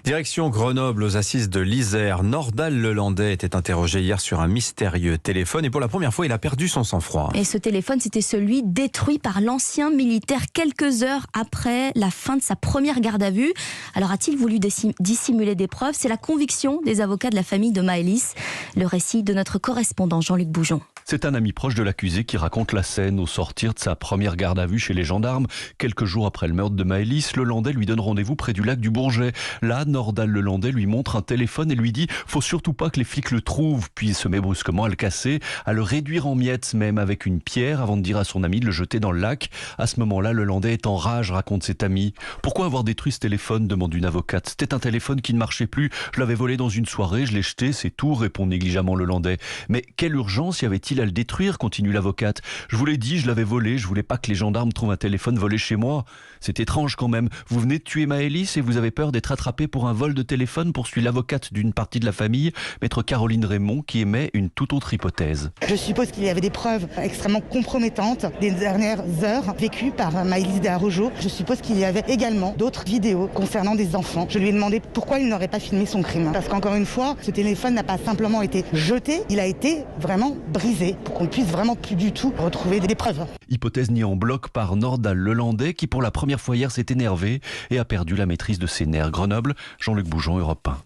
Direction Grenoble, aux assises de l'Isère. Nordal Lelandais était interrogé hier sur un mystérieux téléphone et pour la première fois, il a perdu son sang-froid. Et ce téléphone, c'était celui détruit par l'ancien militaire quelques heures après la fin de sa première garde à vue. Alors a-t-il voulu dissimuler des preuves? C'est la conviction des avocats de la famille de Maëlys. Le récit de notre correspondant Jean-Luc Boujon. C'est un ami proche de l'accusé qui raconte la scène au sortir de sa première garde à vue chez les gendarmes. Quelques jours après le meurtre de Maëlys, Lelandais lui donne rendez-vous près du lac du Bourget. Là, Nordal Lelandais lui montre un téléphone et lui dit « Faut surtout pas que les flics le trouvent ». Puis il se met brusquement à le casser, à le réduire en miettes même avec une pierre avant de dire à son ami de le jeter dans le lac. À ce moment-là, Lelandais est en rage, raconte cet ami. « Pourquoi avoir détruit ce téléphone ?» demande une avocate. « C'était un téléphone qui ne marchait plus. Je l'avais volé dans une soirée, je l'ai jeté, c'est tout », répond négligemment Lelandais. « Mais quelle urgence y avait-il à le détruire ?» continue l'avocate. « Je vous l'ai dit, je l'avais volé, je voulais pas que les gendarmes trouvent un téléphone volé chez moi. » C'est étrange quand même. Vous venez de tuer Maëlys et vous avez peur d'être attrapé pour un vol de téléphone, poursuit l'avocate d'une partie de la famille, maître Caroline Raymond, qui émet une toute autre hypothèse. Je suppose qu'il y avait des preuves extrêmement compromettantes des dernières heures vécues par Maëlys de Arrojo. Je suppose qu'il y avait également d'autres vidéos concernant des enfants. Je lui ai demandé pourquoi il n'aurait pas filmé son crime. Parce qu'encore une fois, ce téléphone n'a pas simplement été jeté, il a été vraiment brisé pour qu'on puisse vraiment plus du tout retrouver des preuves. Hypothèse niée en bloc par Nordal Lelandais qui pour la première fois hier s'est énervé et a perdu la maîtrise de ses nerfs. Grenoble, Jean-Luc Boujon, Europe 1.